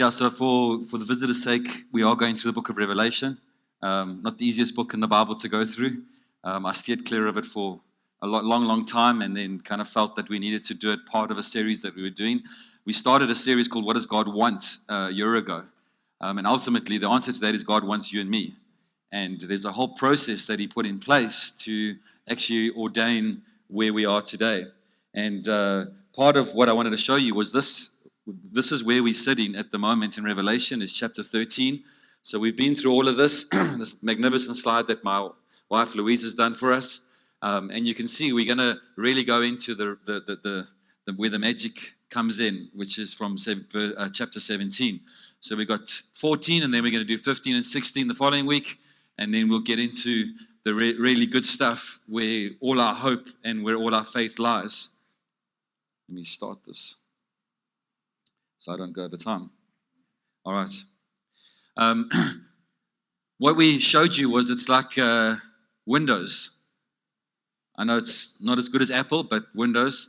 Yeah, so for the visitor's sake, we are going through the book of Revelation. Not the easiest book in the Bible to go through. I steered clear of it for a long time, and then kind of felt that we needed to do it part of a series that we were doing. We started a series called What Does God Want a year ago. And ultimately, the answer to that is God wants you and me. And there's a whole process that he put in place to actually ordain where we are today. And part of what I wanted to show you was this. This is where we're sitting at the moment in Revelation, is chapter 13. So we've been through all of this, this magnificent slide that my wife Louise has done for us. And you can see we're going to really go into the where the magic comes in, which is from chapter 17. So we've got 14, and then we're going to do 15 and 16 the following week. And then we'll get into the really good stuff where all our hope and where all our faith lies. Let me start this so I don't go over time. All right. What we showed you was it's like Windows. I know it's not as good as Apple, but Windows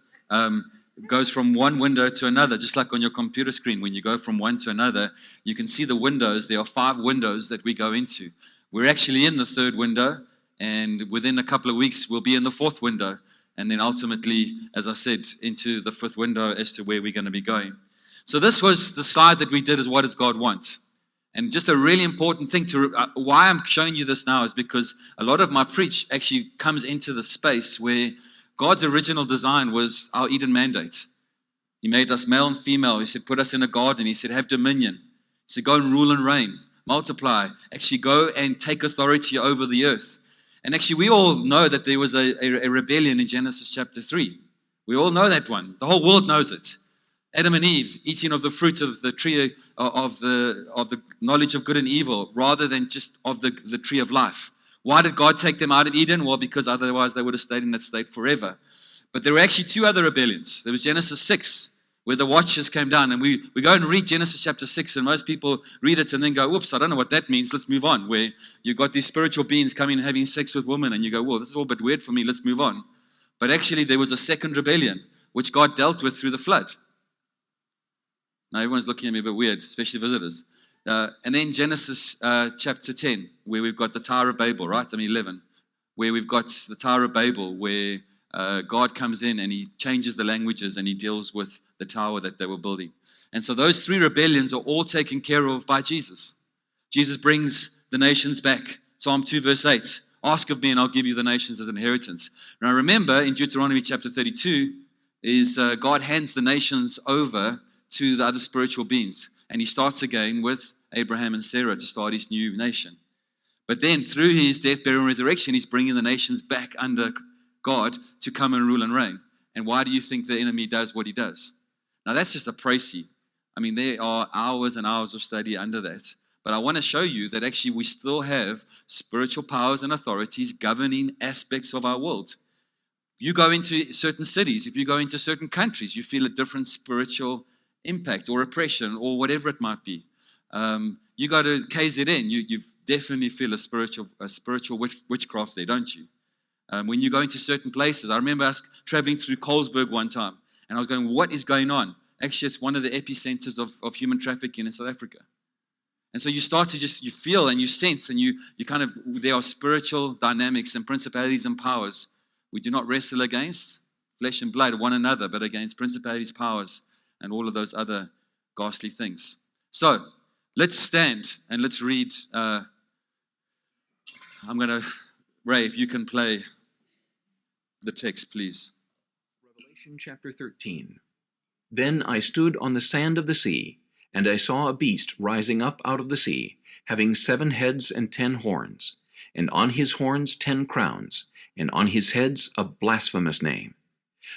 goes from one window to another, just like on your computer screen. When you go from one to another, you can see the windows. There are 5 windows that we go into. We're actually in the 3rd window, and within a couple of weeks, we'll be in the 4th window. And then ultimately, as I said, into the 5th window as to where we're going to be going. So this was the slide that we did, is what does God want? And just a really important thing why I'm showing you this now is because a lot of my preach actually comes into the space where God's original design was our Eden mandate. He made us male and female. He said, put us in a garden. He said, have dominion. He said, go and rule and reign, multiply, actually go and take authority over the earth. And actually, we all know that there was a rebellion in Genesis chapter 3. We all know that one. The whole world knows it. Adam and Eve eating of the fruit of the tree of the knowledge of good and evil, rather than just of the tree of life. Why did God take them out of Eden? Well, because otherwise they would have stayed in that state forever. But there were actually 2 other rebellions. There was Genesis 6, where the watchers came down. And we go and read Genesis chapter 6, and most people read it and then go, whoops, I don't know what that means. Let's move on. Where you've got these spiritual beings coming and having sex with women, and you go, well, this is all a bit weird for me. Let's move on. But actually, there was a second rebellion, which God dealt with through the flood. Now, everyone's looking at me a bit weird, especially visitors. And then Genesis chapter 10, where we've got the Tower of Babel, right? 11, where we've got the Tower of Babel, where God comes in and he changes the languages and he deals with the tower that they were building. And so those 3 rebellions are all taken care of by Jesus. Jesus brings the nations back. Psalm 2 verse 8, ask of me and I'll give you the nations as an inheritance. Now remember, in Deuteronomy chapter 32, is God hands the nations over to the other spiritual beings. And he starts again with Abraham and Sarah to start his new nation. But then through his death, burial, and resurrection, he's bringing the nations back under God to come and rule and reign. And why do you think the enemy does what he does? Now that's just a précis. There are hours and hours of study under that. But I want to show you that actually we still have spiritual powers and authorities governing aspects of our world. You go into certain cities, if you go into certain countries, you feel a different spiritual impact or oppression or whatever it might be. You go to KZN, you definitely feel a spiritual witchcraft there, don't you? When you go into certain places, I remember us traveling through Colesberg one time, and I was going, what is going on? Actually, it's one of the epicenters of human trafficking in South Africa. And so you start to you feel and you sense, and you kind of, there are spiritual dynamics and principalities and powers. We do not wrestle against flesh and blood, one another, but against principalities, powers, and all of those other ghastly things. So, let's stand and let's read. Ray, if you can play the text, please. Revelation chapter 13. Then I stood on the sand of the sea, and I saw a beast rising up out of the sea, having 7 heads and 10 horns, and on his horns 10 crowns, and on his heads a blasphemous name.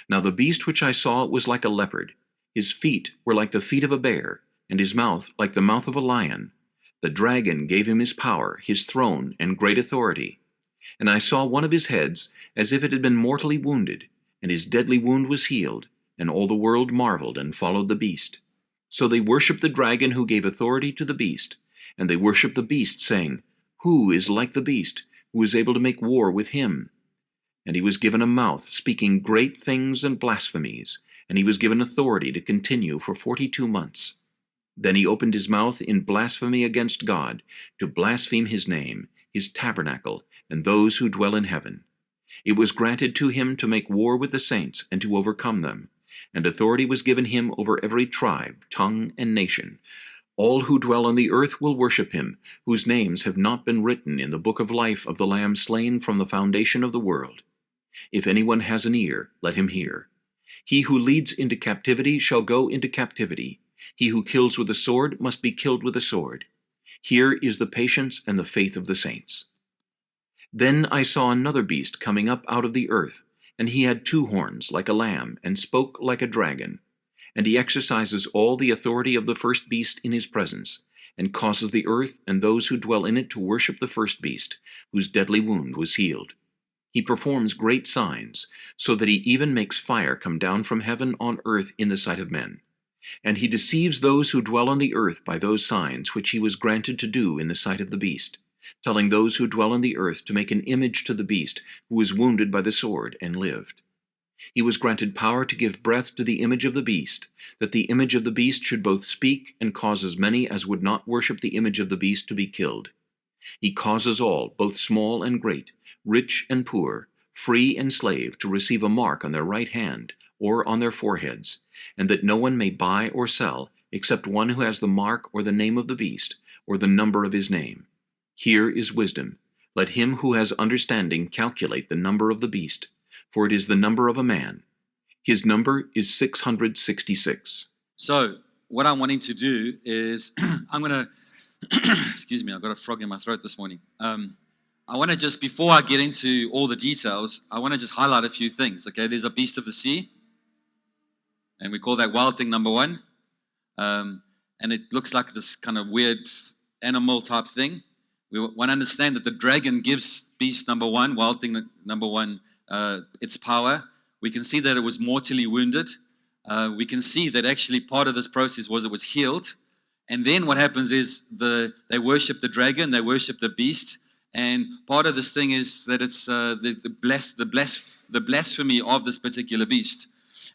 Now the beast which I saw was like a leopard. His feet were like the feet of a bear, and his mouth like the mouth of a lion. The dragon gave him his power, his throne, and great authority. And I saw one of his heads as if it had been mortally wounded, and his deadly wound was healed, and all the world marveled and followed the beast. So they worshipped the dragon who gave authority to the beast, and they worshipped the beast, saying, Who is like the beast, who is able to make war with him? And he was given a mouth, speaking great things and blasphemies, and he was given authority to continue for 42 months. Then he opened his mouth in blasphemy against God, to blaspheme his name, his tabernacle, and those who dwell in heaven. It was granted to him to make war with the saints and to overcome them, and authority was given him over every tribe, tongue, and nation. All who dwell on the earth will worship him, whose names have not been written in the book of life of the Lamb slain from the foundation of the world. If anyone has an ear, let him hear. He who leads into captivity shall go into captivity. He who kills with a sword must be killed with a sword. Here is the patience and the faith of the saints. Then I saw another beast coming up out of the earth, and he had 2 horns like a lamb, and spoke like a dragon. And he exercises all the authority of the first beast in his presence, and causes the earth and those who dwell in it to worship the first beast, whose deadly wound was healed. He performs great signs, so that he even makes fire come down from heaven on earth in the sight of men. And he deceives those who dwell on the earth by those signs which he was granted to do in the sight of the beast, telling those who dwell on the earth to make an image to the beast, who was wounded by the sword and lived. He was granted power to give breath to the image of the beast, that the image of the beast should both speak and cause as many as would not worship the image of the beast to be killed. He causes all, both small and great, rich and poor, free and slave, to receive a mark on their right hand or on their foreheads, and that no one may buy or sell except one who has the mark or the name of the beast or the number of his name. Here is wisdom. Let him who has understanding calculate the number of the beast, for it is the number of a man. His number is 666. So, what I'm wanting to do is, I'm going to, excuse me, I've got a frog in my throat this morning. I want to just, before I get into all the details, I want to just highlight a few things. Okay, there's a beast of the sea, and we call that wild thing number 1. And it looks like this kind of weird animal type thing. We want to understand that the dragon gives beast number 1, wild thing number 1, its power. We can see that it was mortally wounded. We can see that actually part of this process was it was healed. And then what happens is they worship the dragon, they worship the beast. And part of this thing is that it's the blasphemy of this particular beast.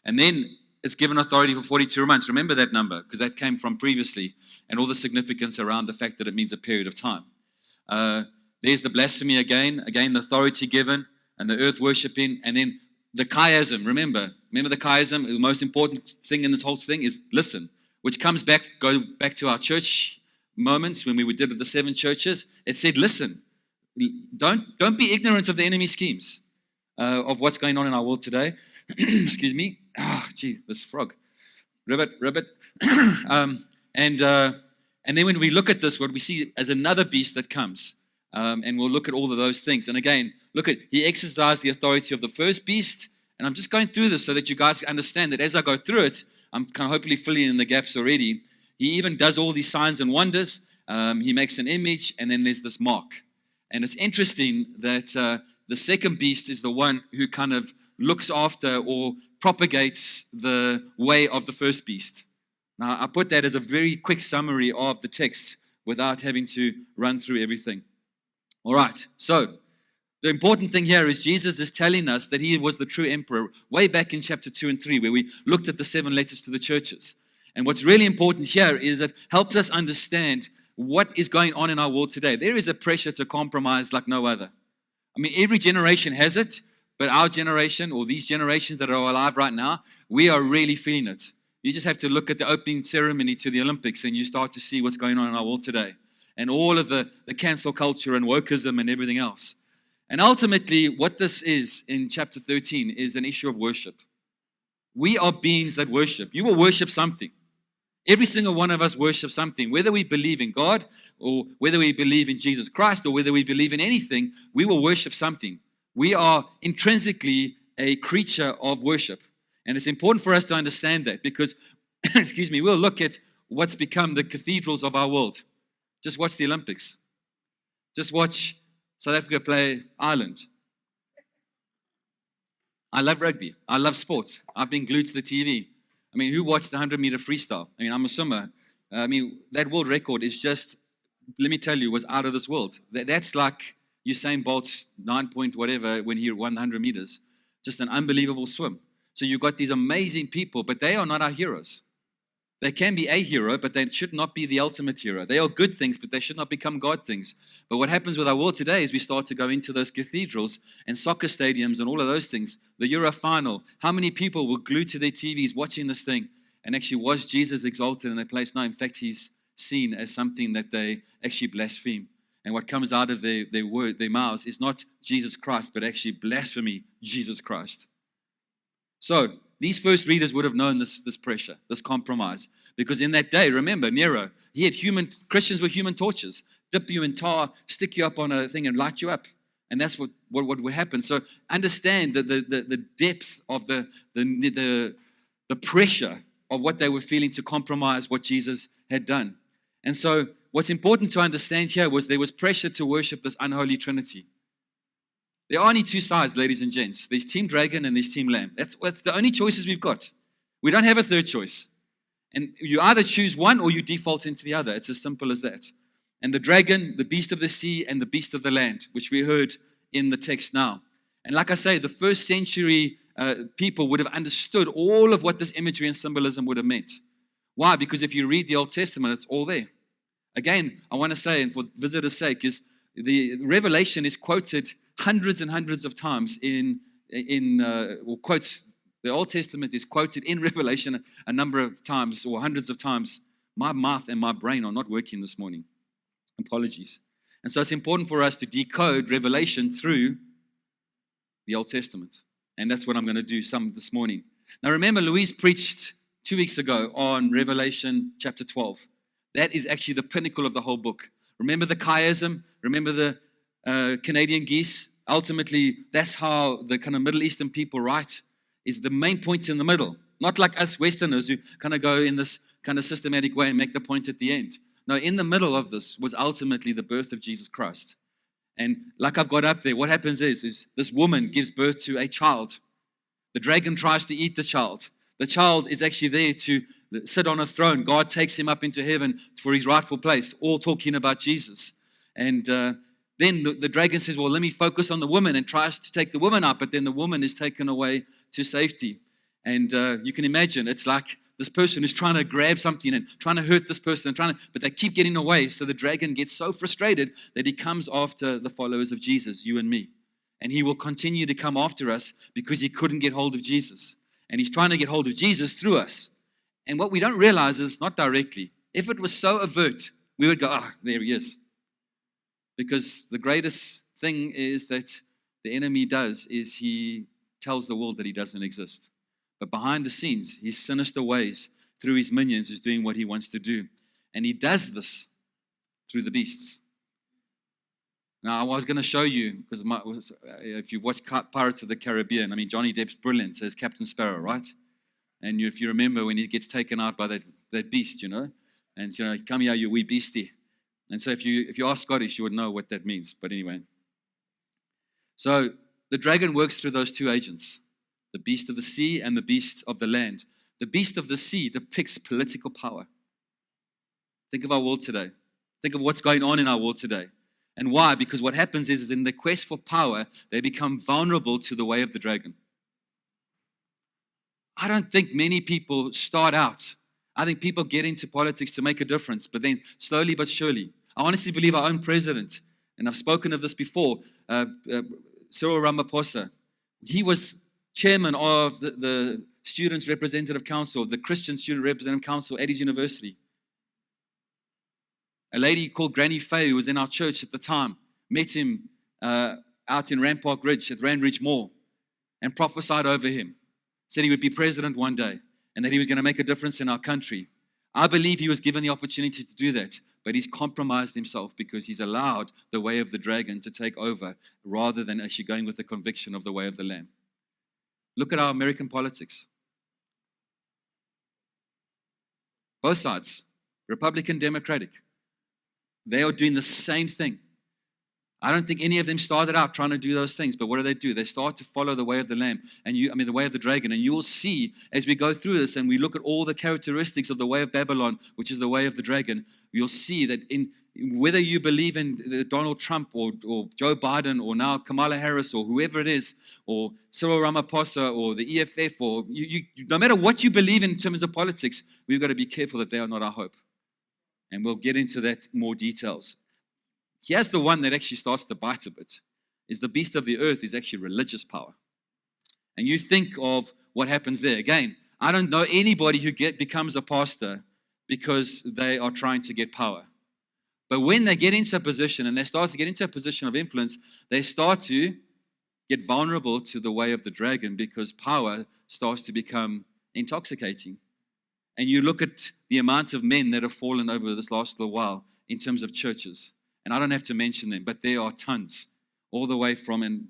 And then it's given authority for 42 months. Remember that number, because that came from previously, and all the significance around the fact that it means a period of time. There's the blasphemy again the authority given, and the earth worshiping, and then the chiasm. Remember the chiasm. The most important thing in this whole thing is listen, which go back to our church moments when we did the 7 churches. It said, listen, don't be ignorant of the enemy's schemes, of what's going on in our world today. Excuse me. This frog. Ribbit. And then when we look at this, what we see as another beast that comes. And we'll look at all of those things. And again, he exercised the authority of the first beast. And I'm just going through this so that you guys understand that as I go through it, I'm kind of hopefully filling in the gaps already. He even does all these signs and wonders. He makes an image, and then there's this mark. And it's interesting that the second beast is the one who kind of looks after or propagates the way of the first beast. Now, I put that as a very quick summary of the text without having to run through everything. All right, so the important thing here is Jesus is telling us that he was the true emperor way back in chapter 2 and 3, where we looked at the 7 letters to the churches. And what's really important here is it helps us understand what is going on in our world today. There is a pressure to compromise like no other. I mean, every generation has it, but our generation, or these generations that are alive right now, we are really feeling it. You just have to look at the opening ceremony to the Olympics and you start to see what's going on in our world today. And all of the cancel culture and wokeism and everything else. And ultimately, what this is in chapter 13 is an issue of worship. We are beings that worship. You will worship something. Every single one of us worships something. Whether we believe in God, or whether we believe in Jesus Christ, or whether we believe in anything, we will worship something. We are intrinsically a creature of worship. And it's important for us to understand that because, excuse me, we'll look at what's become the cathedrals of our world. Just watch the Olympics. Just watch South Africa play Ireland. I love rugby. I love sports. I've been glued to the TV. I mean, who watched the 100-meter freestyle? I mean, I'm a swimmer. I mean, that world record is just, let me tell you, was out of this world. That's like Usain Bolt's 9 point whatever when he won the 100 meters. Just an unbelievable swim. So you've got these amazing people, but they are not our heroes. They can be a hero, but they should not be the ultimate hero. They are good things, but they should not become God things. But what happens with our world today is we start to go into those cathedrals and soccer stadiums and all of those things. The Euro final. How many people were glued to their TVs watching this thing? And actually, was Jesus exalted in their place? No, in fact, he's seen as something that they actually blaspheme. And what comes out of their mouths is not Jesus Christ, but actually blasphemy, Jesus Christ. So, these first readers would have known this pressure, this compromise. Because in that day, remember, Nero, Christians were human torches. Dip you in tar, stick you up on a thing and light you up. And that's what would happen. So understand the depth of the pressure of what they were feeling to compromise what Jesus had done. And so what's important to understand here was there was pressure to worship this unholy Trinity. There are only two sides, ladies and gents. There's Team Dragon and there's Team Lamb. That's the only choices we've got. We don't have a third choice. And you either choose one or you default into the other. It's as simple as that. And the dragon, the beast of the sea, and the beast of the land, which we heard in the text now. And like I say, the first century people would have understood all of what this imagery and symbolism would have meant. Why? Because if you read the Old Testament, it's all there. Again, I want to say, and for visitors' sake, is the Revelation is quoted hundreds and hundreds of times quotes. The Old Testament is quoted in Revelation a number of times, or hundreds of times. My mouth and my brain are not working this morning. Apologies. And so it's important for us to decode Revelation through the Old Testament. And that's what I'm going to do some this morning. Now remember, Louise preached 2 weeks ago on Revelation chapter 12. That is actually the pinnacle of the whole book. Remember the chiasm? Remember the Canadian geese? Ultimately, that's how the kind of Middle Eastern people write, is the main point in the middle. Not like us Westerners who kind of go in this kind of systematic way and make the point at the end. No, in the middle of this was ultimately the birth of Jesus Christ. And like I've got up there, what happens is this woman gives birth to a child. The dragon tries to eat the child. The child is actually there to sit on a throne. God takes him up into heaven for his rightful place, all talking about Jesus. And then the dragon says, well, let me focus on the woman, and tries to take the woman up, but then the woman is taken away to safety. And you can imagine, it's like this person who's trying to grab something and trying to hurt this person, but they keep getting away. So the dragon gets so frustrated that he comes after the followers of Jesus, you and me. And he will continue to come after us because he couldn't get hold of Jesus. And he's trying to get hold of Jesus through us. And what we don't realize is not directly. If it was so overt, we would go, there he is. Because the greatest thing is that the enemy does is he tells the world that he doesn't exist. But behind the scenes, his sinister ways through his minions is doing what he wants to do. And he does this through the beasts. Now, I was going to show you, because if you watch Pirates of the Caribbean, I mean, Johnny Depp's brilliant as Captain Sparrow, right? And if you remember when he gets taken out by that beast, and, come here, you wee beastie. And so if you are Scottish, you would know what that means. But anyway. So the dragon works through those two agents, the beast of the sea and the beast of the land. The beast of the sea depicts political power. Think of our world today. Think of what's going on in our world today. And why? Because what happens is in the quest for power, they become vulnerable to the way of the dragon. I don't think many people start out. I think people get into politics to make a difference, but then slowly but surely. I honestly believe our own president, and I've spoken of this before, Cyril Ramaphosa, he was chairman of the Students' Representative Council, the Christian Student Representative Council at his university. A lady called Granny Faye, who was in our church at the time, met him out in Rampart Ridge at Randridge Mall and prophesied over him. Said he would be president one day and that he was going to make a difference in our country. I believe he was given the opportunity to do that, but he's compromised himself because he's allowed the way of the dragon to take over rather than actually going with the conviction of the way of the Lamb. Look at our American politics. Both sides, Republican, Democratic. They are doing the same thing. I don't think any of them started out trying to do those things, but what do? They start to follow the way of the Lamb, the way of the dragon. And you will see as we go through this and we look at all the characteristics of the way of Babylon, which is the way of the dragon, you'll see that whether you believe in Donald Trump or Joe Biden or now Kamala Harris or whoever it is, or Cyril Ramaphosa or the EFF, or no matter what you believe in terms of politics, we've got to be careful that they are not our hope. And we'll get into that more details. Here's the one that actually starts to bite a bit, is the beast of the earth is actually religious power. And you think of what happens there. Again, I don't know anybody who becomes a pastor because they are trying to get power. But when they get into a position and they start to get into a position of influence, they start to get vulnerable to the way of the dragon because power starts to become intoxicating. And you look at the amount of men that have fallen over this last little while in terms of churches. And I don't have to mention them, but there are tons, all the way from and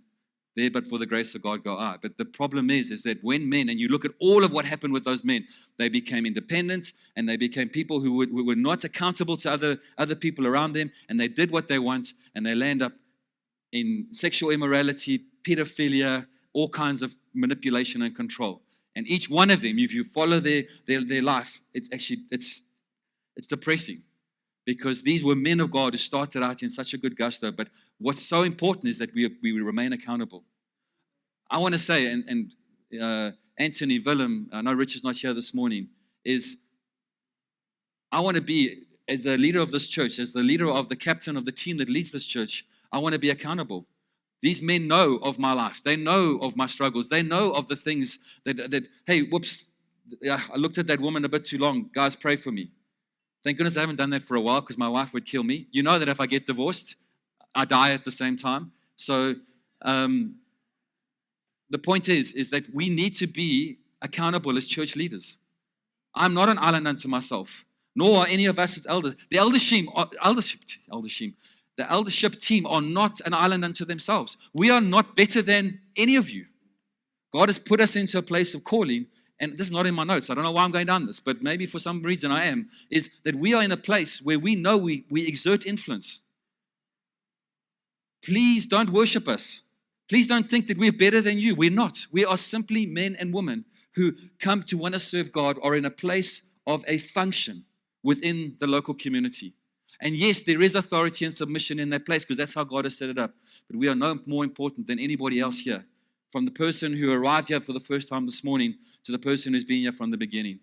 there, but for the grace of God go I. But the problem is that when men, and you look at all of what happened with those men, they became independent and they became people who were not accountable to other people around them, and they did what they want, and they land up in sexual immorality, pedophilia, all kinds of manipulation and control. And each one of them, if you follow their life, it's depressing. Because these were men of God who started out in such a good gusto. But what's so important is that we remain accountable. I want to say, and Anthony Willem, I know Rich is not here this morning, is I want to be, as the leader of this church, as the leader of the captain of the team that leads this church, I want to be accountable. These men know of my life. They know of my struggles. They know of the things that hey, whoops, I looked at that woman a bit too long. Guys, pray for me. Thank goodness I haven't done that for a while because my wife would kill me. You know that if I get divorced, I die at the same time. So the point is that we need to be accountable as church leaders. I'm not an island unto myself, nor are any of us as elders. The eldership team are not an island unto themselves. We are not better than any of you. God has put us into a place of calling. And this is not in my notes. I don't know why I'm going down this, but maybe for some reason I am, is that we are in a place where we know we exert influence. Please don't worship us. Please don't think that we're better than you. We're not. We are simply men and women who come to want to serve God or in a place of a function within the local community. And yes, there is authority and submission in that place because that's how God has set it up. But we are no more important than anybody else here. From the person who arrived here for the first time this morning to the person who's been here from the beginning.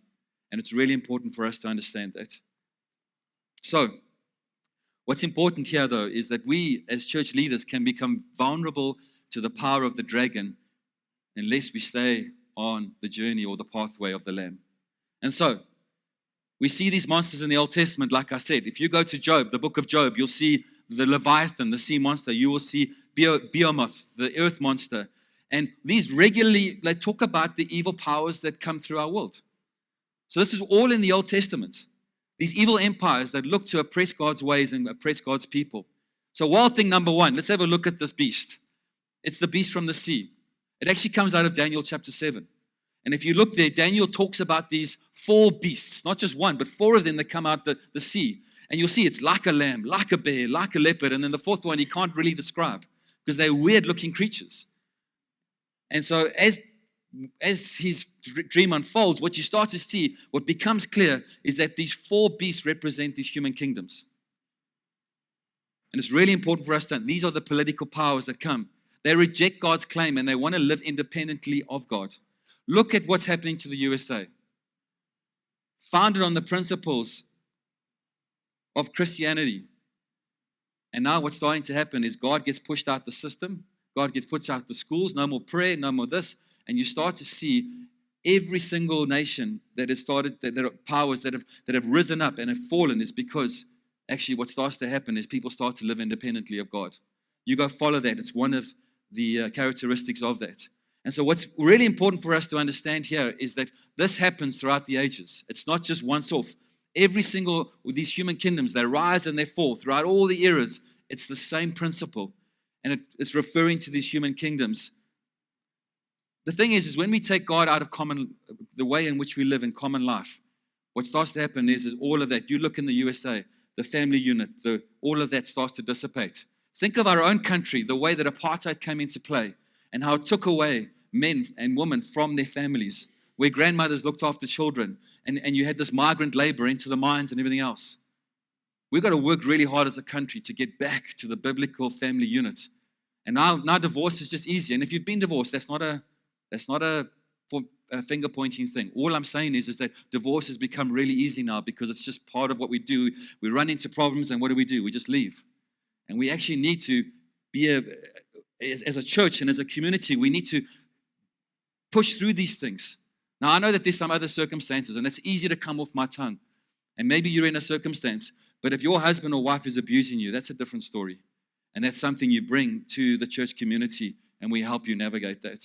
And it's really important for us to understand that. So, what's important here, though, is that we as church leaders can become vulnerable to the power of the dragon unless we stay on the journey or the pathway of the Lamb. And so, we see these monsters in the Old Testament, like I said. If you go to Job, the book of Job, you'll see the Leviathan, the sea monster. You will see Behemoth, the earth monster. And these regularly, they talk about the evil powers that come through our world. So this is all in the Old Testament. These evil empires that look to oppress God's ways and oppress God's people. So wild thing number one, let's have a look at this beast. It's the beast from the sea. It actually comes out of Daniel chapter 7. And if you look there, Daniel talks about these 4 beasts, not just one, but 4 of them that come out the sea. And you'll see it's like a lamb, like a bear, like a leopard. And then the 4th one he can't really describe because they're weird-looking creatures. And so as his dream unfolds, what you start to see, what becomes clear, is that these 4 beasts represent these human kingdoms. And it's really important for us to understand these are the political powers that come. They reject God's claim and they want to live independently of God. Look at what's happening to the USA. Founded on the principles of Christianity. And now what's starting to happen is God gets pushed out the system. God gets pushed out the schools. No more prayer, no more this. And you start to see every single nation that has started, that are powers that have risen up and have fallen is because actually what starts to happen is people start to live independently of God. You go follow that. It's one of the characteristics of that. And so what's really important for us to understand here is that this happens throughout the ages. It's not just once off. Every single of these human kingdoms, they rise and they fall throughout all the eras. It's the same principle. And it's referring to these human kingdoms. The thing is when we take God out of the way in which we live in common life, what starts to happen is all of that. You look in the USA, the family unit, all of that starts to dissipate. Think of our own country, the way that apartheid came into play and how it took away men and women from their families, where grandmothers looked after children, and you had this migrant labor into the mines and everything else. We've got to work really hard as a country to get back to the biblical family unit. And now divorce is just easy. And if you've been divorced, that's not a finger pointing thing. All I'm saying is that divorce has become really easy now because it's just part of what we do. We run into problems, and what do? We just leave. And we actually need to be as a church and as a community, we need to push through these things. Now, I know that there's some other circumstances, and it's easy to come off my tongue. And maybe you're in a circumstance, but if your husband or wife is abusing you, that's a different story. And that's something you bring to the church community, and we help you navigate that.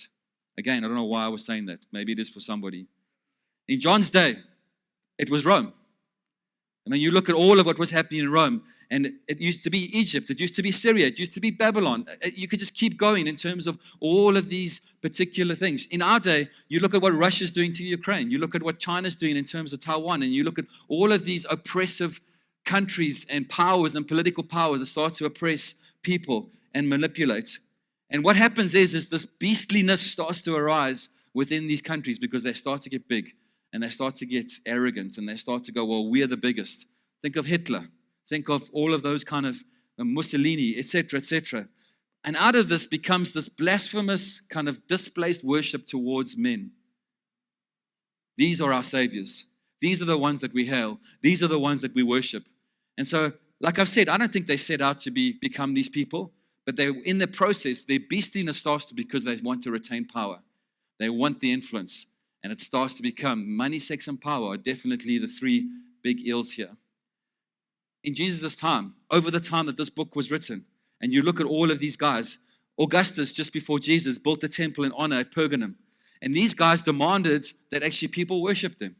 Again, I don't know why I was saying that. Maybe it is for somebody. In John's day, it was Rome. I mean, you look at all of what was happening in Rome, and it used to be Egypt, it used to be Syria, it used to be Babylon. You could just keep going in terms of all of these particular things. In our day, you look at what Russia's doing to Ukraine, you look at what China's doing in terms of Taiwan, and you look at all of these oppressive countries and powers and political powers that start to oppress people and manipulate. And what happens is this beastliness starts to arise within these countries because they start to get big and they start to get arrogant and they start to go, well, we're the biggest. Think of Hitler. Think of all of those kind of Mussolini, etc., etc. And out of this becomes this blasphemous kind of displaced worship towards men. These are our saviors. These are the ones that we hail. These are the ones that we worship. And so, like I've said, I don't think they set out to become these people. But they, in the process, their beastliness starts to because they want to retain power. They want the influence. And it starts to become money, sex, and power are definitely the three big ills here. In Jesus' time, over the time that this book was written, and you look at all of these guys, Augustus, just before Jesus, built a temple in honor at Pergamum. And these guys demanded that actually people worship them.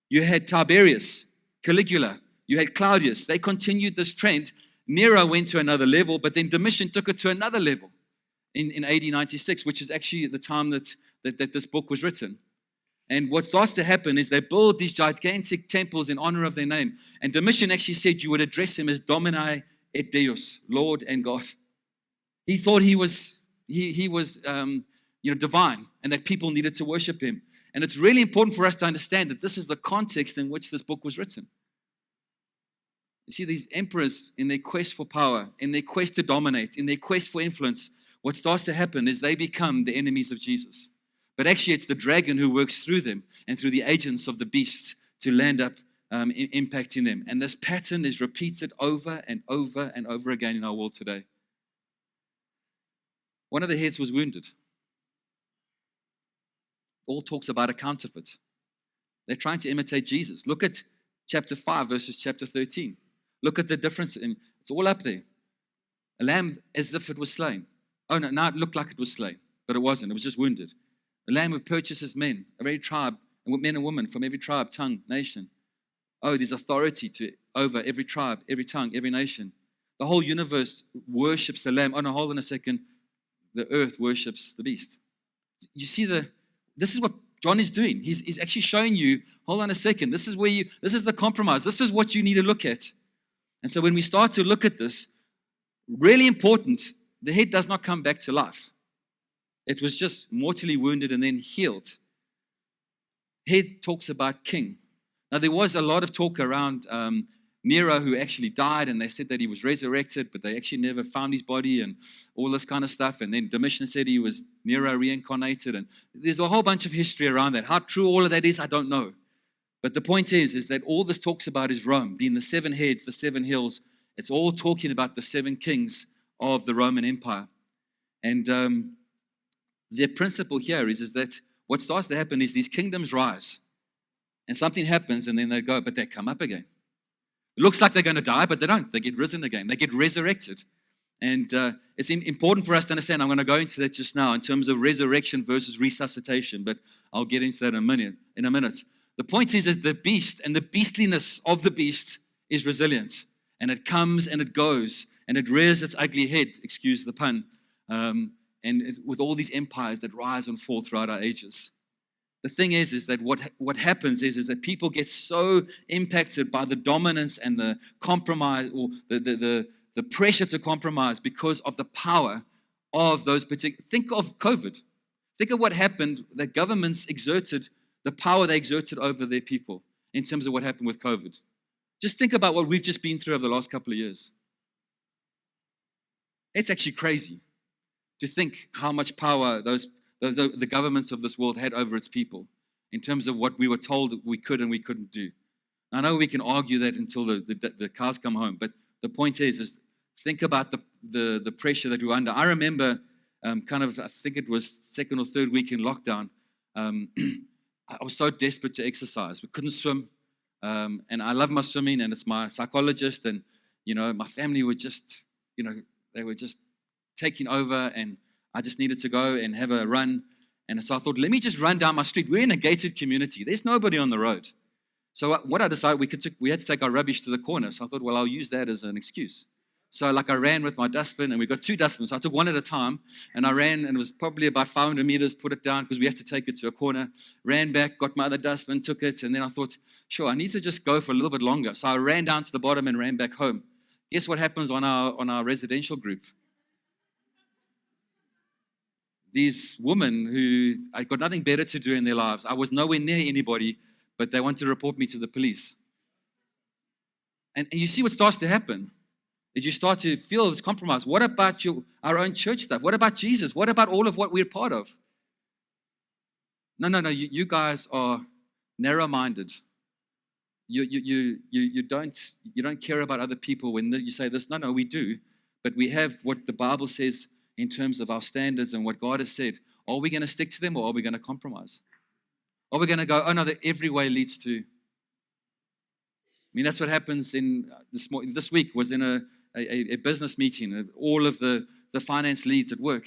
You had Tiberius, Caligula, you had Claudius. They continued this trend. Nero went to another level, but then Domitian took it to another level in AD 96, which is actually the time that this book was written. And what starts to happen is they build these gigantic temples in honor of their name. And Domitian actually said you would address him as Domini et Deus, Lord and God. He thought he was divine, and that people needed to worship him. And it's really important for us to understand that this is the context in which this book was written. You see, these emperors, in their quest for power, in their quest to dominate, in their quest for influence, what starts to happen is they become the enemies of Jesus. But actually, it's the dragon who works through them and through the agents of the beasts to land up impacting them. And this pattern is repeated over and over and over again in our world today. One of the heads was wounded. All talks about a counterfeit. They're trying to imitate Jesus. Look at chapter 5 versus chapter 13. Look at the difference. And it's all up there. A lamb as if it was slain. Oh, no, now it looked like it was slain, but it wasn't. It was just wounded. A lamb who purchases men, every tribe, men and women from every tribe, tongue, nation. Oh, there's authority over every tribe, every tongue, every nation. The whole universe worships the lamb. Oh, no, hold on a second. The earth worships the beast. You see, this is what John is doing. He's actually showing you, hold on a second, this is the compromise. This is what you need to look at. And so when we start to look at this, really important, the head does not come back to life. It was just mortally wounded and then healed. Head talks about king. Now there was a lot of talk around Nero, who actually died, and they said that he was resurrected, but they actually never found his body and all this kind of stuff. And then Domitian said he was Nero reincarnated, and there's a whole bunch of history around that. How true all of that is, I don't know. But the point is that all this talks about is Rome, being the 7 heads, the 7 hills. It's all talking about the 7 kings of the Roman Empire. And the principle here is that what starts to happen is these kingdoms rise, and something happens, and then they go, but they come up again. It looks like they're going to die, but they don't. They get risen again. They get resurrected. And it's important for us to understand. I'm going to go into that just now in terms of resurrection versus resuscitation, but I'll get into that in a minute. The point is that the beast and the beastliness of the beast is resilient. And it comes and it goes, and it rears its ugly head, excuse the pun, with all these empires that rise and fall throughout our ages. The thing is that what happens is that people get so impacted by the dominance and the compromise, or the pressure to compromise because of the power of those particular. Think of COVID. Think of what happened, that governments exerted the power they exerted over their people in terms of what happened with COVID. Just think about what we've just been through over the last couple of years. It's actually crazy to think how much power the governments of this world had over its people in terms of what we were told we could and we couldn't do. I know we can argue that until the cows come home, but the point is think about the pressure that we were under. I remember I think it was second or third week in lockdown, I was so desperate to exercise. We couldn't swim, and I love my swimming, and it's my psychologist, and, my family were just, they were just taking over, and I just needed to go and have a run. And so I thought, let me just run down my street. We're in a gated community. There's nobody on the road. So what I decided, we had to take our rubbish to the corner. So I thought, well, I'll use that as an excuse. So I ran with my dustbin, and we got 2 dustbins. So I took one at a time, and I ran, and it was probably about 500 meters, put it down because we have to take it to a corner. Ran back, got my other dustbin, took it, and then I thought, sure, I need to just go for a little bit longer. So I ran down to the bottom and ran back home. Guess what happens on our residential group? These women who I got nothing better to do in their lives. I was nowhere near anybody, but they want to report me to the police. And you see what starts to happen is you start to feel this compromise. What about our own church stuff? What about Jesus? What about all of what we're part of? No. You guys are narrow-minded. You don't care about other people when you say this. No, we do. But we have what the Bible says in terms of our standards and what God has said. Are we going to stick to them, or are we going to compromise? Are we going to go, oh no, that every way leads to? I mean, that's what happens in this week was in a business meeting, all of the finance leads at work.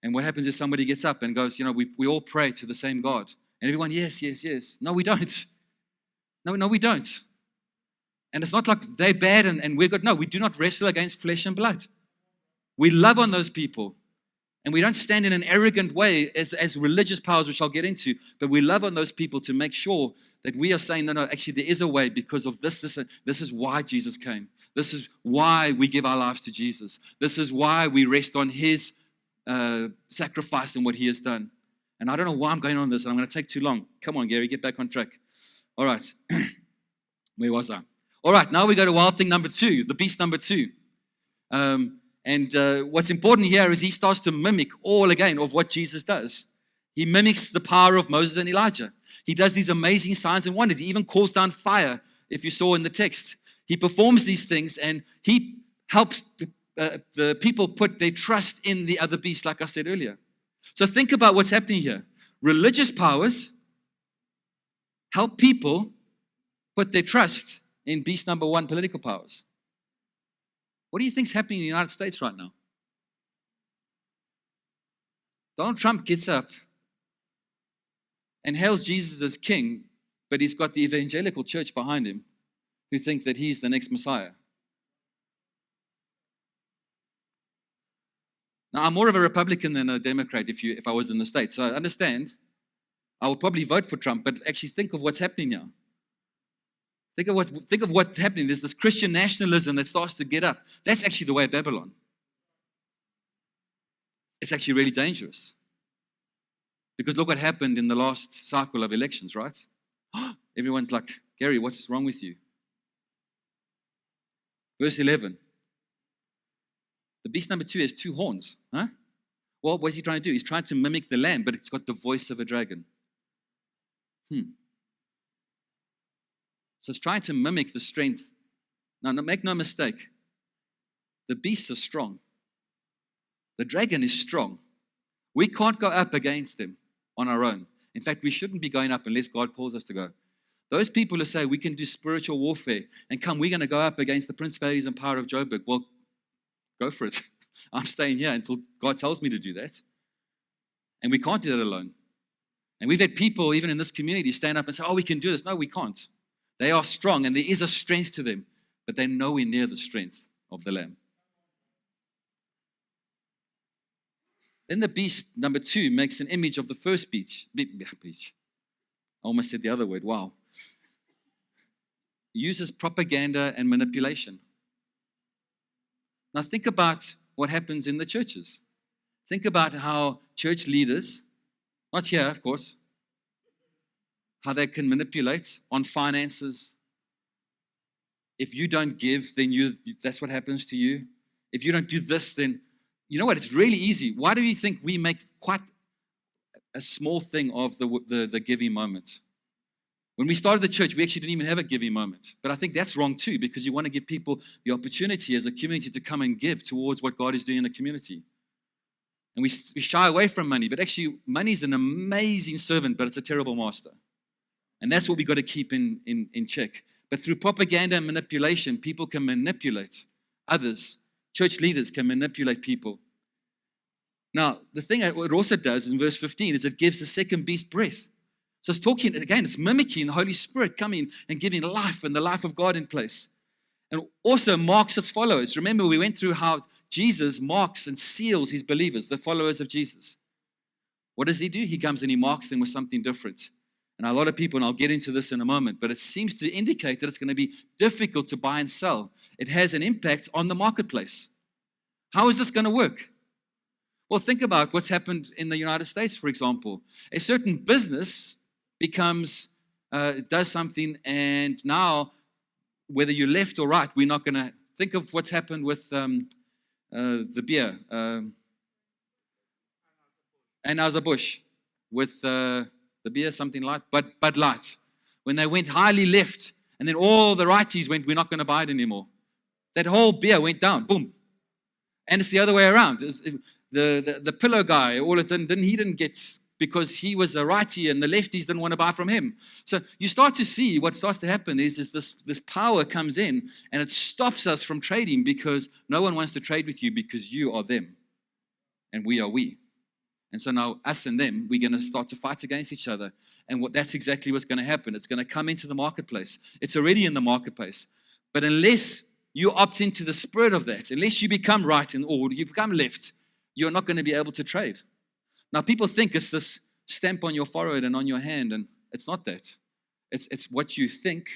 And what happens is somebody gets up and goes, we all pray to the same God. And everyone, yes. No, we don't. No, we don't. And it's not like they're bad and we're good. No, we do not wrestle against flesh and blood. We love on those people. And we don't stand in an arrogant way as religious powers, which I'll get into, but we love on those people to make sure that we are saying, no, actually there is a way because of this is why Jesus came. This is why we give our lives to Jesus. This is why we rest on his sacrifice and what he has done. And I don't know why I'm going on this, and I'm going to take too long. Come on, Gary, get back on track. All right. Where was I? All right, now we go to wild thing number 2, the beast number 2. And what's important here is he starts to mimic all again of what Jesus does. He mimics the power of Moses and Elijah. He does these amazing signs and wonders. He even calls down fire, if you saw in the text. He performs these things, and he helps the people put their trust in the other beast, like I said earlier. So think about what's happening here. Religious powers help people put their trust in beast number 1, political powers. What do you think is happening in the United States right now? Donald Trump gets up and hails Jesus as king, but he's got the evangelical church behind him who think that he's the next Messiah. Now, I'm more of a Republican than a Democrat if I was in the States, so I understand. I would probably vote for Trump, but actually think of what's happening now. Think of what's happening. There's this Christian nationalism that starts to get up. That's actually the way of Babylon. It's actually really dangerous. Because look what happened in the last cycle of elections, right? Everyone's like, Gary, what's wrong with you? Verse 11. The beast number 2 has 2 horns. Huh? Well, what is he trying to do? He's trying to mimic the lamb, but it's got the voice of a dragon. So it's trying to mimic the strength. Now, make no mistake. The beasts are strong. The dragon is strong. We can't go up against them on our own. In fact, we shouldn't be going up unless God calls us to go. Those people who say we can do spiritual warfare and we're going to go up against the principalities and power of Joburg. Well, go for it. I'm staying here until God tells me to do that. And we can't do that alone. And we've had people, even in this community, stand up and say, we can do this. No, we can't. They are strong, and there is a strength to them, but they're nowhere near the strength of the Lamb. Then the beast, number 2, makes an image of the first beast. I almost said the other word. Wow. He uses propaganda and manipulation. Now think about what happens in the churches. Think about how church leaders, not here, of course, how they can manipulate on finances, if you don't give, then that's what happens to you. If you don't do this, then you know what? It's really easy. Why do you think we make quite a small thing of the giving moment? When we started the church, we actually didn't even have a giving moment. But I think that's wrong too, because you want to give people the opportunity as a community to come and give towards what God is doing in the community. And we shy away from money, but actually money is an amazing servant, but it's a terrible master. And that's what we've got to keep in check. But through propaganda and manipulation, people can manipulate others. Church leaders can manipulate people. Now, the thing what it also does in verse 15 is it gives the second beast breath. So it's talking, again, it's mimicking the Holy Spirit coming and giving life and the life of God in place. And also marks its followers. Remember, we went through how Jesus marks and seals his believers, the followers of Jesus. What does he do? He comes and he marks them with something different. And a lot of people, and I'll get into this in a moment, but it seems to indicate that it's going to be difficult to buy and sell. It has an impact on the marketplace. How is this going to work? Well, think about what's happened in the United States, for example. A certain business does something, and now, whether you're left or right, we're not going to think of what's happened with the beer, Anheuser-Busch, with the beer, something like Bud Light. When they went highly left, and then all the righties went, we're not going to buy it anymore. That whole beer went down, boom. And it's the other way around. The pillow guy, he didn't get, because he was a righty and the lefties didn't want to buy from him. So you start to see what starts to happen is this power comes in and it stops us from trading, because no one wants to trade with you because you are them and we are we. And so now us and them, we're going to start to fight against each other. And that's exactly what's going to happen. It's going to come into the marketplace. It's already in the marketplace. But unless you opt into the spirit of that, unless you become right or you become left, you're not going to be able to trade. Now, people think it's this stamp on your forehead and on your hand, and it's not that. It's what you think,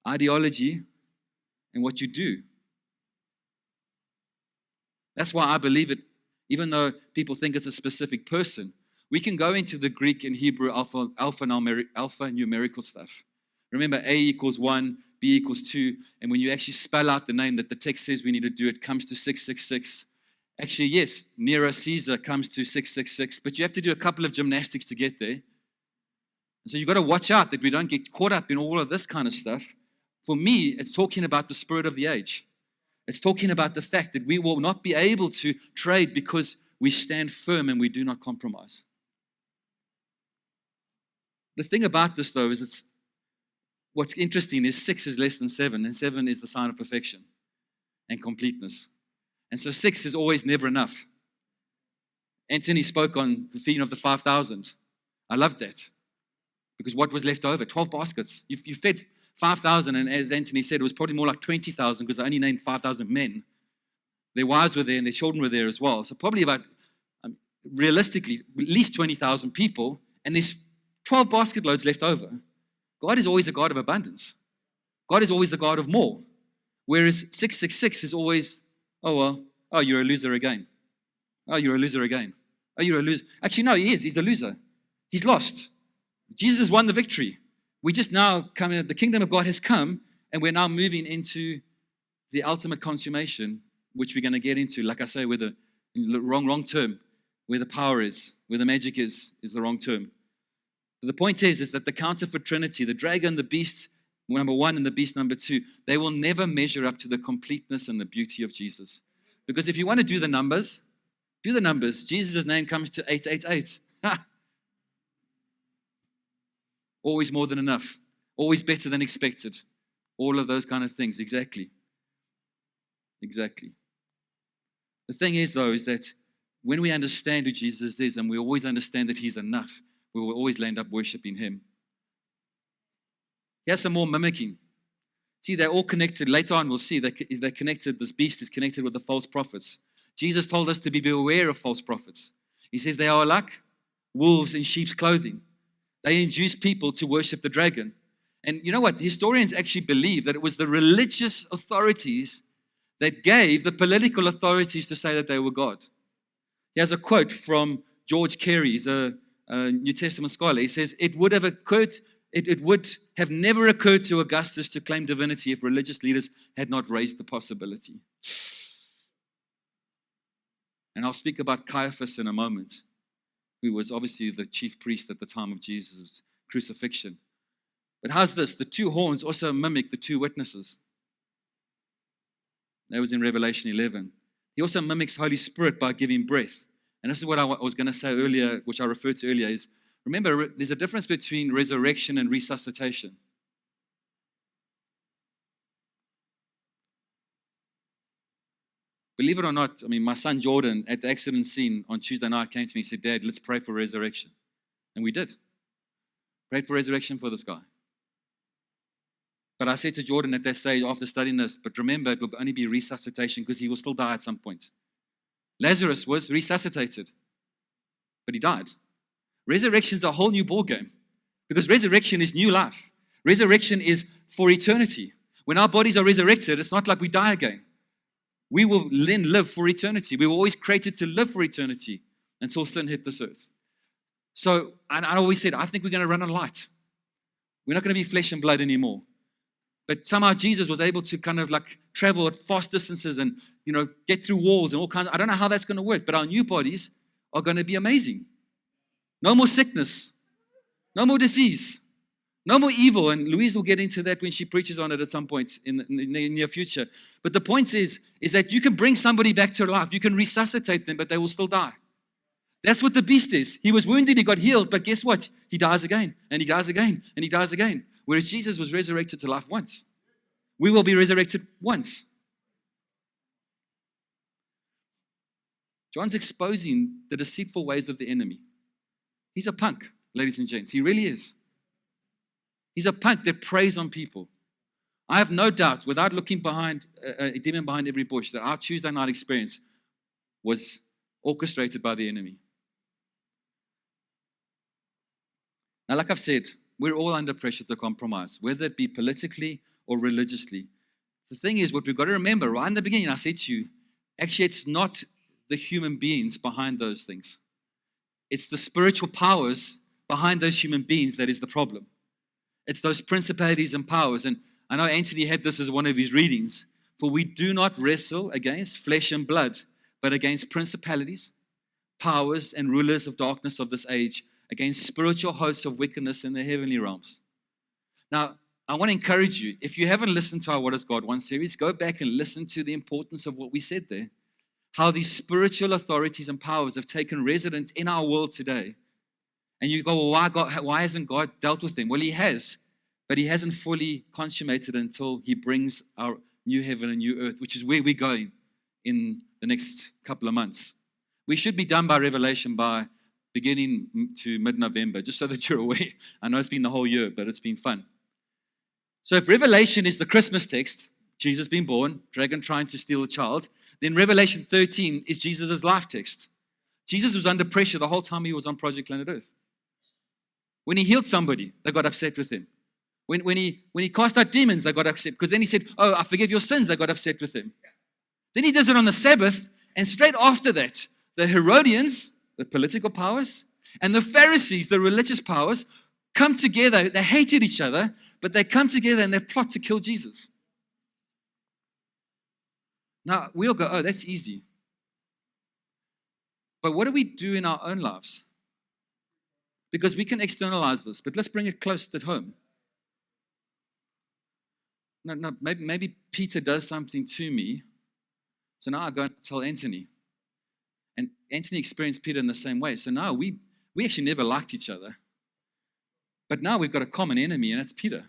ideology, and what you do. That's why I believe it, even though people think it's a specific person. We can go into the Greek and Hebrew alpha numerical stuff. Remember, A equals 1, B equals 2, and when you actually spell out the name that the text says we need to do, it comes to 666. Actually, yes, Nero Caesar comes to 666, but you have to do a couple of gymnastics to get there. And so you've got to watch out that we don't get caught up in all of this kind of stuff. For me, it's talking about the spirit of the age. It's talking about the fact that we will not be able to trade because we stand firm and we do not compromise. The thing about this, though, is what's interesting is 6 is less than 7, and 7 is the sign of perfection and completeness. And so 6 is always never enough. Anthony spoke on the feeding of the 5,000. I loved that. Because what was left over? 12 baskets. You fed 5,000, and as Anthony said, it was probably more like 20,000 because they only named 5,000 men. Their wives were there and their children were there as well. So probably about, realistically, at least 20,000 people, and there's 12 basket loads left over. God is always a God of abundance. God is always the God of more. Whereas 666 is always, oh, you're a loser again. Oh, you're a loser again. Oh, you're a loser. Actually, no, he is. He's a loser. He's lost. Jesus won the victory. We just now come in, the kingdom of God has come, and we're now moving into the ultimate consummation, which we're going to get into, like I say, with the wrong term, where the power is, where the magic is the wrong term. But the point is that the counterfeit trinity, the dragon, the beast, number 1, and the beast, number 2, they will never measure up to the completeness and the beauty of Jesus. Because if you want to do the numbers. Jesus' name comes to 888. Always more than enough. Always better than expected. All of those kind of things. Exactly. The thing is, though, is that when we understand who Jesus is, and we always understand that he's enough, we will always end up worshiping him. Here's some more mimicking. See, they're all connected. Later on, we'll see they're connected. This beast is connected with the false prophets. Jesus told us to be aware of false prophets. He says they are like wolves in sheep's clothing. They induce people to worship the dragon. And you know what? Historians actually believe that it was the religious authorities that gave the political authorities to say that they were God. Here's a quote from George Carey. He's a New Testament scholar. He says, it would have occurred It would have never occurred to Augustus to claim divinity if religious leaders had not raised the possibility. And I'll speak about Caiaphas in a moment, who was obviously the chief priest at the time of Jesus' crucifixion. But how's this? The two horns also mimic the two witnesses. That was in Revelation 11. He also mimics Holy Spirit by giving breath. And this is what I was going to say earlier, which I referred to earlier, is remember, there's a difference between resurrection and resuscitation. Believe it or not, I mean, my son Jordan at the accident scene on Tuesday night came to me and said, Dad, let's pray for resurrection. And we did. Prayed for resurrection for this guy. But I said to Jordan at that stage, after studying this, but remember, it will only be resuscitation because he will still die at some point. Lazarus was resuscitated, but he died. Resurrection is a whole new ballgame because resurrection is new life. Resurrection is for eternity. When our bodies are resurrected, it's not like we die again. We will then live for eternity. We were always created to live for eternity until sin hit this earth. So, and I always said, I think we're going to run on light. We're not going to be flesh and blood anymore. But somehow Jesus was able to kind of like travel at fast distances and, get through walls and all kinds. I don't know how that's going to work, but our new bodies are going to be amazing. No more sickness. No more disease. No more evil. And Louise will get into that when she preaches on it at some point in the near future. But the point is that you can bring somebody back to life. You can resuscitate them, but they will still die. That's what the beast is. He was wounded, he got healed, but guess what? He dies again, and he dies again, and he dies again. Whereas Jesus was resurrected to life once. We will be resurrected once. John's exposing the deceitful ways of the enemy. He's a punk, ladies and gents. He really is. He's a punk that preys on people. I have no doubt, without looking behind a demon behind every bush, that our Tuesday night experience was orchestrated by the enemy. Now, like I've said, we're all under pressure to compromise, whether it be politically or religiously. The thing is, what we've got to remember, right in the beginning, I said to you, actually, it's not the human beings behind those things. It's the spiritual powers behind those human beings that is the problem. It's those principalities and powers. And I know Anthony had this as one of his readings. For we do not wrestle against flesh and blood, but against principalities, powers, and rulers of darkness of this age, against spiritual hosts of wickedness in the heavenly realms. Now, I want to encourage you, if you haven't listened to our What is God 1 series, go back and listen to the importance of what we said there. How these spiritual authorities and powers have taken residence in our world today. And you go, well, why hasn't God dealt with them? Well, he has, but he hasn't fully consummated until he brings our new heaven and new earth, which is where we're going in the next couple of months. We should be done by Revelation by beginning to mid-November, just so that you're aware. I know it's been the whole year, but it's been fun. So if Revelation is the Christmas text, Jesus being born, dragon trying to steal a child, then Revelation 13 is Jesus' life text. Jesus was under pressure the whole time he was on Project Planet Earth. When he healed somebody, they got upset with him. When he cast out demons, they got upset. Because then he said, oh, I forgive your sins, they got upset with him. Then he does it on the Sabbath, and straight after that, the Herodians, the political powers, and the Pharisees, the religious powers, come together. They hated each other, but they come together and they plot to kill Jesus. Now, we'll go, oh, that's easy. But what do we do in our own lives? Because we can externalize this, but let's bring it close to home. No, maybe Peter does something to me, so now I go and tell Anthony. And Anthony experienced Peter in the same way. So now we actually never liked each other. But now we've got a common enemy, and it's Peter.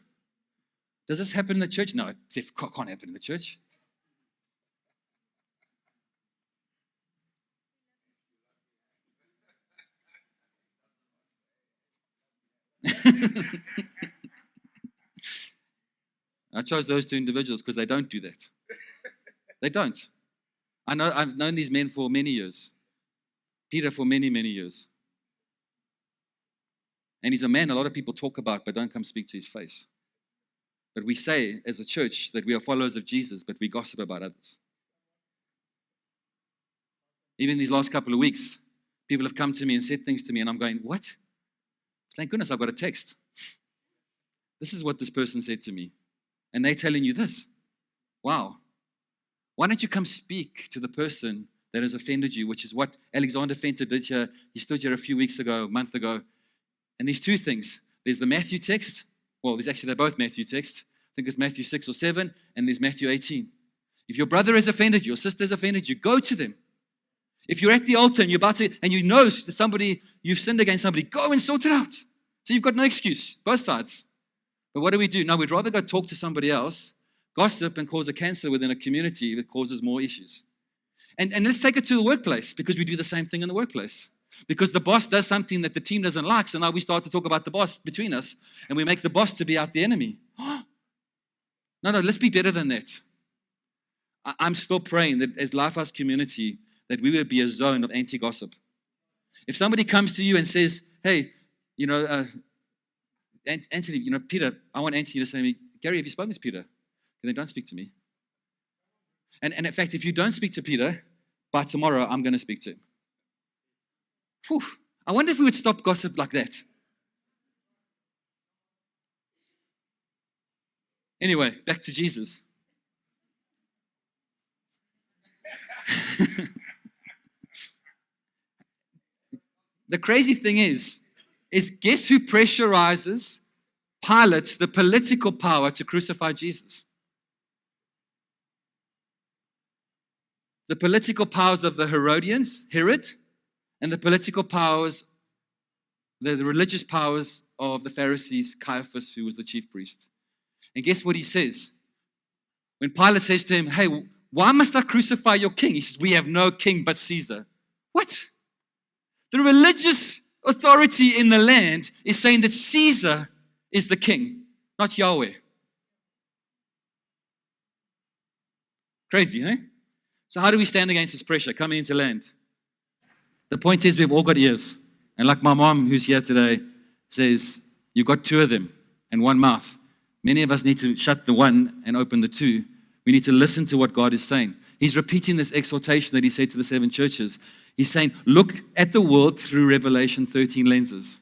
Does this happen in the church? No, it can't happen in the church. I chose those two individuals because they don't do that. They don't. I've known these men for many years. Peter for many, many years. And he's a man a lot of people talk about but don't come speak to his face. But we say as a church that we are followers of Jesus, but we gossip about others. Even these last couple of weeks, people have come to me and said things to me, and I'm going, what? Thank goodness I've got a text. this is what this person said to me. And they're telling you this. Wow. Why don't you come speak to the person that has offended you, which is what Alexander Fenter did here. He stood here a few weeks ago, a month ago. And there's two things. There's the Matthew text. Well, they're both Matthew texts. I think it's Matthew 6 or 7, and there's Matthew 18. If your brother has offended you, your sister has offended you, go to them. If you're at the altar and you're about to, and you know that somebody, you've sinned against somebody, go and sort it out. So you've got no excuse, both sides. But what do? No, we'd rather go talk to somebody else, gossip, and cause a cancer within a community that causes more issues. And let's take it to the workplace, because we do the same thing in the workplace. Because the boss does something that the team doesn't like, so now we start to talk about the boss between us, and we make the boss to be out the enemy. No, let's be better than that. I'm still praying that as Lifehouse community, that we would be a zone of anti-gossip. If somebody comes to you and says, hey, Anthony, Peter, I want Anthony to say to me, Gary, have you spoken to Peter? Then don't speak to me. And in fact, if you don't speak to Peter, by tomorrow, I'm going to speak to him. Whew. I wonder if we would stop gossip like that. Anyway, back to Jesus. The crazy thing is guess who pressurizes Pilate, the political power, to crucify Jesus? The political powers of the Herodians, Herod, and the political powers, the religious powers of the Pharisees, Caiaphas, who was the chief priest. And guess what he says? When Pilate says to him, hey, why must I crucify your king? He says, we have no king but Caesar. What? The religious authority in the land is saying that Caesar is the king, not Yahweh. Crazy, eh? So how do we stand against this pressure coming into land? The point is we've all got ears. And like my mom, who's here today, says, you've got two of them and one mouth. Many of us need to shut the one and open the two. We need to listen to what God is saying. He's repeating this exhortation that he said to the 7 churches. He's saying, look at the world through Revelation 13 lenses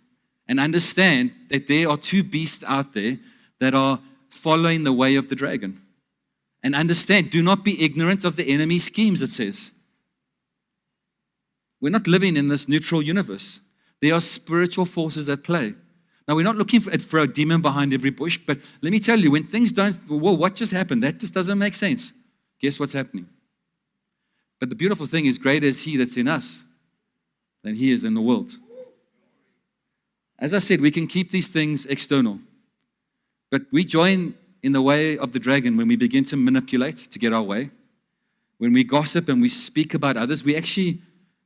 and understand that there are two beasts out there that are following the way of the dragon. And understand, do not be ignorant of the enemy's schemes, it says. We're not living in this neutral universe. There are spiritual forces at play. Now, we're not looking for a demon behind every bush, but let me tell you, when things don't, whoa, what just happened? That just doesn't make sense. Guess what's happening? But the beautiful thing is, greater is he that's in us than he is in the world. As I said, we can keep these things external, but we join in the way of the dragon when we begin to manipulate to get our way. When we gossip and we speak about others, we actually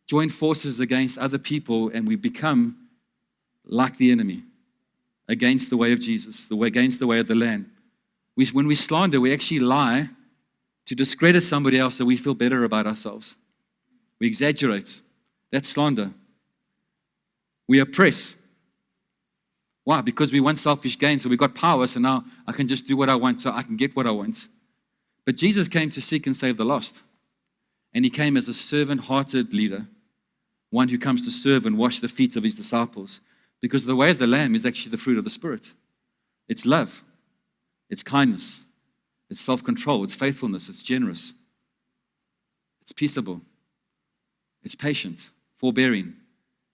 join forces against other people and we become like the enemy, against the way of Jesus, against the way of the Lamb. When we slander, we actually lie to discredit somebody else so we feel better about ourselves. We exaggerate. That's slander. We oppress. Why? Because we want selfish gain, so we got power, so now I can just do what I want, so I can get what I want. But Jesus came to seek and save the lost. And he came as a servant-hearted leader, one who comes to serve and wash the feet of his disciples. Because the way of the Lamb is actually the fruit of the Spirit. It's love. It's kindness. It's self-control. It's faithfulness. It's generous. It's peaceable. It's patient. Forbearing.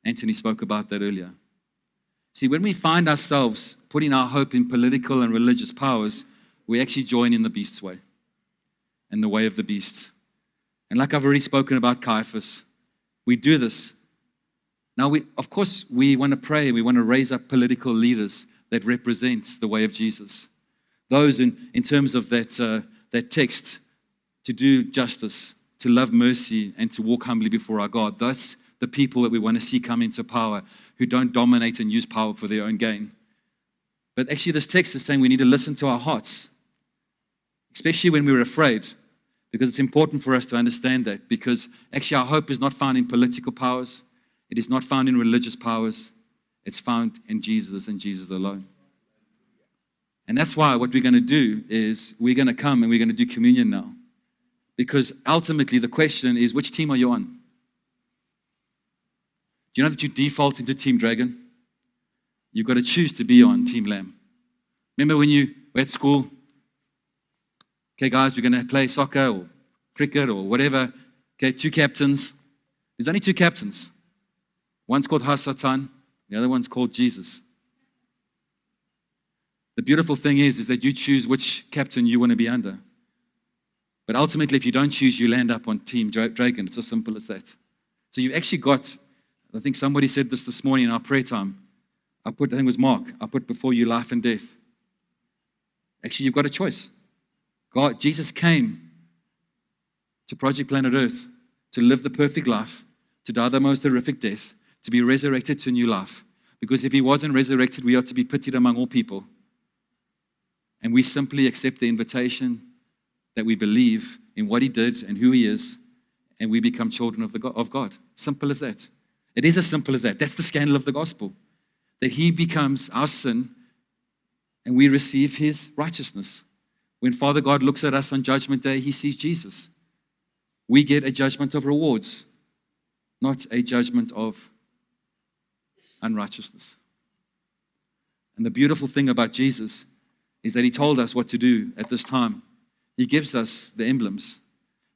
Anthony spoke about that earlier. See, when we find ourselves putting our hope in political and religious powers, we actually join in the beast's way. And the way of the beast. And like I've already spoken about Caiaphas, we do this. Now, of course, we want to pray. We want to raise up political leaders that represent the way of Jesus. Those in terms of that text, to do justice, to love mercy, and to walk humbly before our God. That's the people that we want to see come into power, who don't dominate and use power for their own gain. But actually, this text is saying we need to listen to our hearts, especially when we're afraid, because it's important for us to understand that, because actually our hope is not found in political powers. It is not found in religious powers. It's found in Jesus and Jesus alone. And that's why what we're going to do is we're going to come and we're going to do communion now. Because ultimately the question is, which team are you on? Do you know that you default into Team Dragon? You've got to choose to be on Team Lamb. Remember when you were at school? Okay, guys, we're going to play soccer or cricket or whatever. Okay, 2 captains. There's only 2 captains. One's called Hasatan, the other one's called Jesus. The beautiful thing is that you choose which captain you want to be under. But ultimately, if you don't choose, you land up on Team Dragon. It's as simple as that. So you've actually got, I think somebody said this morning in our prayer time. I think it was Mark, I put before you life and death. Actually, you've got a choice. Jesus came to Project Planet Earth to live the perfect life, to die the most horrific death, to be resurrected to a new life. Because if he wasn't resurrected, we are to be pitied among all people. And we simply accept the invitation that we believe in what he did and who he is, and we become children of God. Simple as that. It is as simple as that. That's the scandal of the gospel. That he becomes our sin, and we receive his righteousness. When Father God looks at us on Judgment Day, he sees Jesus. We get a judgment of rewards, not a judgment of unrighteousness. And the beautiful thing about Jesus is that he told us what to do at this time. He gives us the emblems,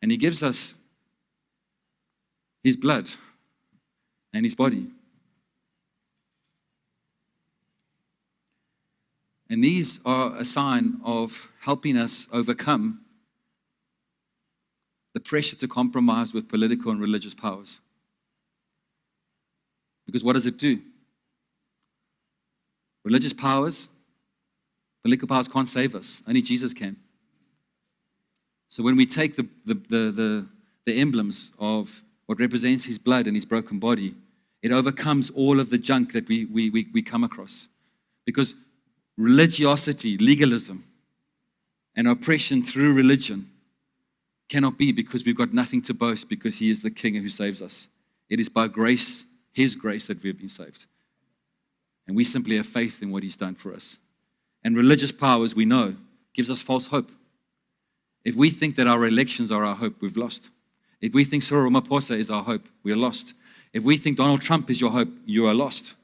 and he gives us his blood and his body. And these are a sign of helping us overcome the pressure to compromise with political and religious powers. Because what does it do? Religious powers, political powers can't save us. Only Jesus can. So when we take the emblems of what represents his blood and his broken body, it overcomes all of the junk that we come across. Because religiosity, legalism, and oppression through religion cannot be, because we've got nothing to boast, because he is the King who saves us. It is by grace, his grace, that we have been saved. And we simply have faith in what he's done for us. And religious powers, we know, gives us false hope. If we think that our elections are our hope, we've lost. If we think Cyril Ramaphosa is our hope, we are lost. If we think Donald Trump is your hope, you are lost.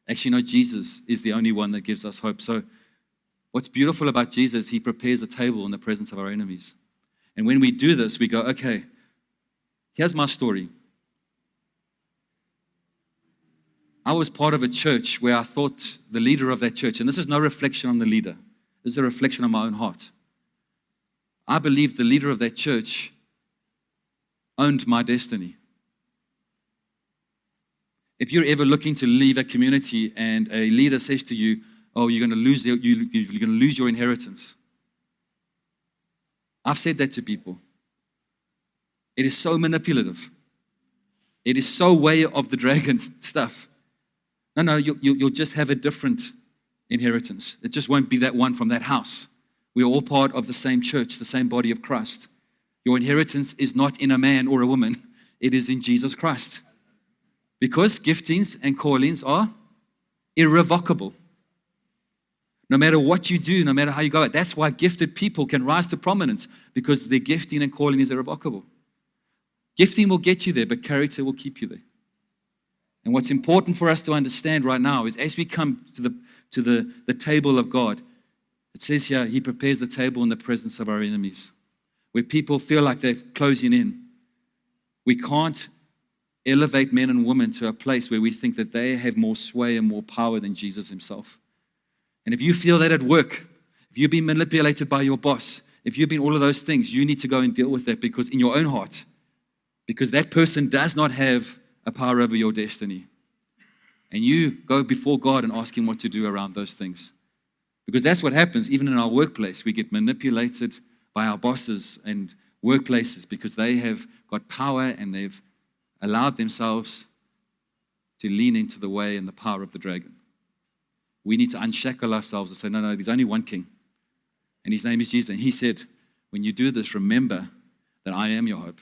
Actually, no, Jesus is the only one that gives us hope. So what's beautiful about Jesus, he prepares a table in the presence of our enemies. And when we do this, we go, okay, here's my story. I was part of a church where I thought the leader of that church, and this is no reflection on the leader, this is a reflection on my own heart. I believed the leader of that church owned my destiny. If you're ever looking to leave a community and a leader says to you, oh, you're going to lose your inheritance. I've said that to people. It is so manipulative. It is so way of the dragon stuff. No, you'll just have a different inheritance. It just won't be that one from that house. We are all part of the same church, the same body of Christ. Your inheritance is not in a man or a woman. It is in Jesus Christ. Because giftings and callings are irrevocable. No matter what you do, no matter how you go, that's why gifted people can rise to prominence, because their gifting and calling is irrevocable. Gifting will get you there, but character will keep you there. And what's important for us to understand right now is, as we come to the table of God, it says here, he prepares the table in the presence of our enemies, where people feel like they're closing in. We can't elevate men and women to a place where we think that they have more sway and more power than Jesus himself. And if you feel that at work, if you've been manipulated by your boss, if you've been all of those things, you need to go and deal with that, because in your own heart, because that person does not have a power over your destiny. And you go before God and ask him what to do around those things. Because that's what happens even in our workplace. We get manipulated by our bosses and workplaces because they have got power and they've allowed themselves to lean into the way and the power of the dragon. We need to unshackle ourselves and say, no, there's only one king. And his name is Jesus. And he said, when you do this, remember that I am your hope.